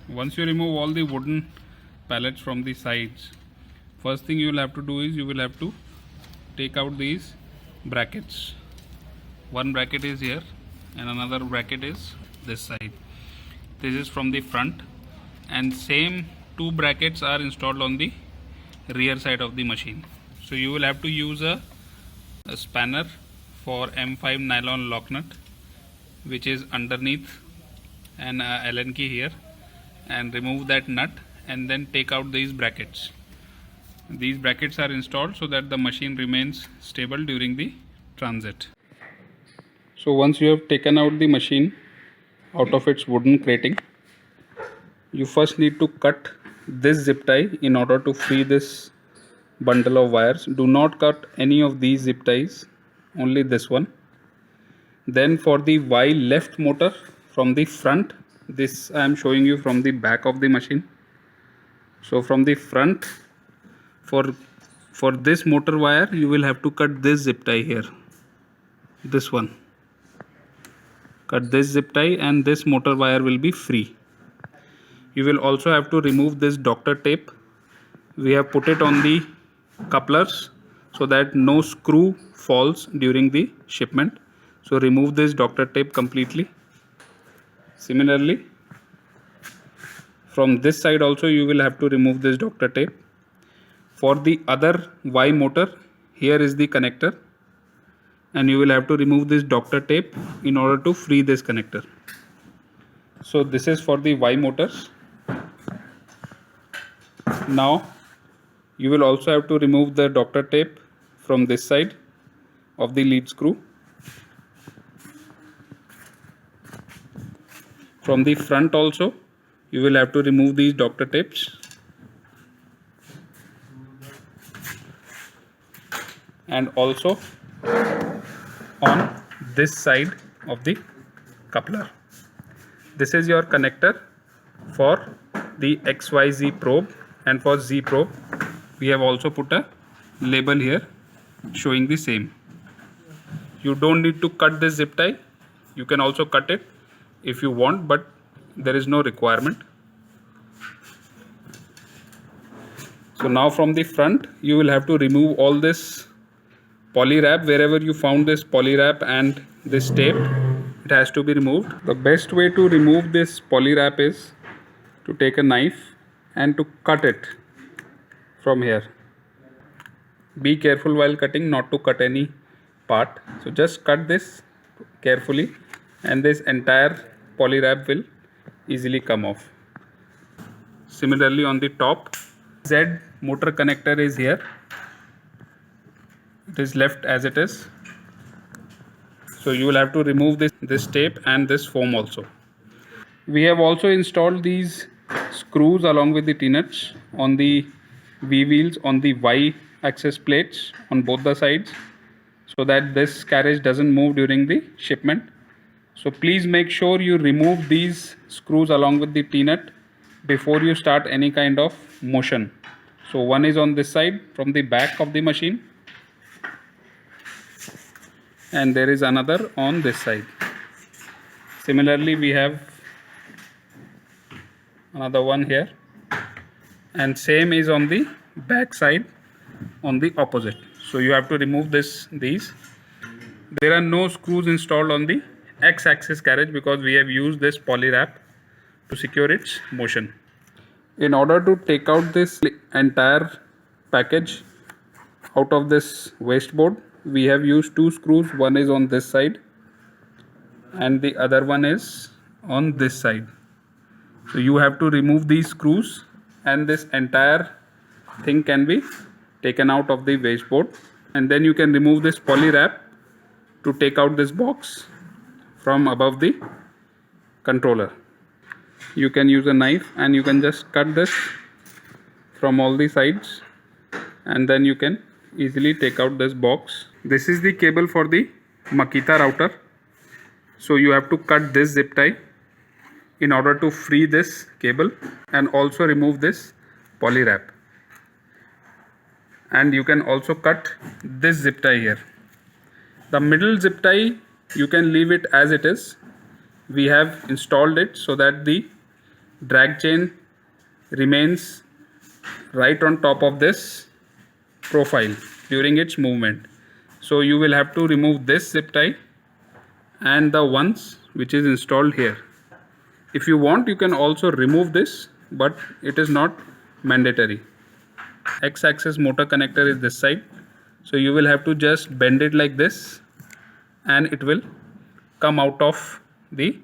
Once you remove all the wooden pallets from the sides, first thing you will have to do is you will have to take out these brackets. One bracket is here and another bracket is this side. This is from the front, and same two brackets are installed on the rear side of the machine. So you will have to use a spanner for M5 nylon lock nut, which is underneath an Allen key here, and remove that nut and then take out these brackets. These brackets are installed so that the machine remains stable during the transit. So once you have taken out the machine out of its wooden crating, you first need to cut this zip tie in order to free this bundle of wires. Do not cut any of these zip ties, only this one. Then for the Y left motor from the front, this I am showing you from the back of the machine. So from the front, for this motor wire, you will have to cut this zip tie here, this one. Cut this zip tie and this motor wire will be free. You will also have to remove this doctor tape. We have put it on the couplers so that no screw falls during the shipment. So remove this doctor tape completely. Similarly, from this side also you will have to remove this doctor tape. For the other Y motor, here is the connector, and you will have to remove this doctor tape in order to free this connector. So this is for the Y motors. Now you will also have to remove the doctor tape from this side of the lead screw. From the front also you will have to remove these doctor tapes. And also on this side of the coupler. This is your connector for the XYZ probe, and for Z probe we have also put a label here showing the same. You don't need to cut this zip tie. You can also cut it if you want, but there is no requirement. So now from the front you will have to remove all this poly wrap. Wherever you found this poly wrap and this tape, it has to be removed. The best way to remove this poly wrap is to take a knife and to cut it from here. Be careful while cutting not to cut any part. So just cut this carefully and this entire poly wrap will easily come off. Similarly on the top, Z motor connector is here. It is left as it is. So you will have to remove this tape and this foam also. We have also installed these screws along with the T-nuts on the V wheels on the Y axis plates on both the sides, so that this carriage doesn't move during the shipment. So please make sure you remove these screws along with the T-nut before you start any kind of motion. So one is on this side from the back of the machine, and there is another on this side. Similarly we have another one here, and same is on the back side on the opposite. So you have to remove these. There are no screws installed on the X-axis carriage because we have used this poly wrap to secure its motion. In order to take out this entire package out of this wasteboard, we have used two screws. One is on this side and the other one is on this side. So you have to remove these screws and this entire thing can be taken out of the wasteboard, and then you can remove this poly wrap to take out this box from above the controller. You can use a knife and you can just cut this from all the sides, and then you can easily take out this box. This is the cable for the Makita router. So you have to cut this zip tie in order to free this cable and also remove this poly wrap. And you can also cut this zip tie here. The middle zip tie you can leave it as it is. We have installed it so that the drag chain remains right on top of this profile during its movement. So you will have to remove this zip tie and the ones which is installed here. If you want, you can also remove this, but it is not mandatory. X-axis motor connector is this side, so you will have to just bend it like this and it will come out of the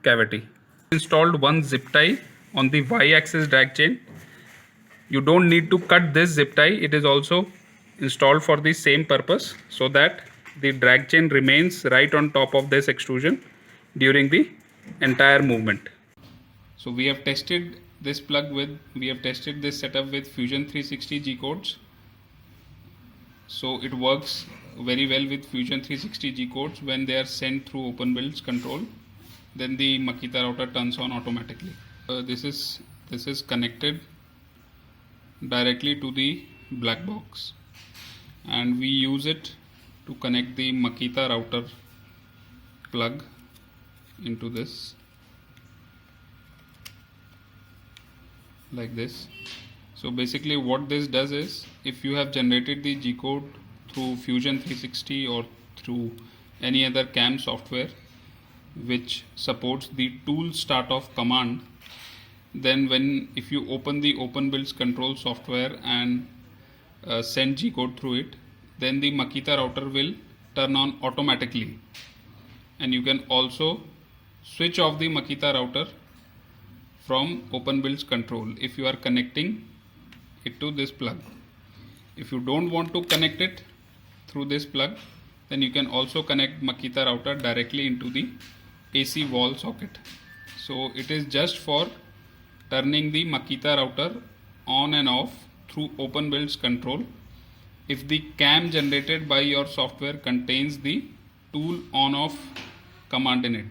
cavity. Installed one zip tie on the Y-axis drag chain. You don't need to cut this zip tie, it is also installed for the same purpose, so that the drag chain remains right on top of this extrusion during the entire movement. So we have tested this setup with Fusion 360 G codes. So it works very well with Fusion 360 G codes. When they are sent through open builds control, then the Makita router turns on automatically. This is connected directly to the black box, and we use it to connect the Makita router plug into this like this. So basically what this does is, if you have generated the G code through Fusion 360 or through any other CAM software which supports the tool start off command, then if you open the open builds control software and send G code through it, then the Makita router will turn on automatically. And you can also switch off the Makita router from open builds control if you are connecting it to this plug. If you don't want to connect it through this plug, then you can also connect Makita router directly into the AC wall socket. So it is just for turning the Makita router on and off through open builds control if the CAM generated by your software contains the tool on off command in it.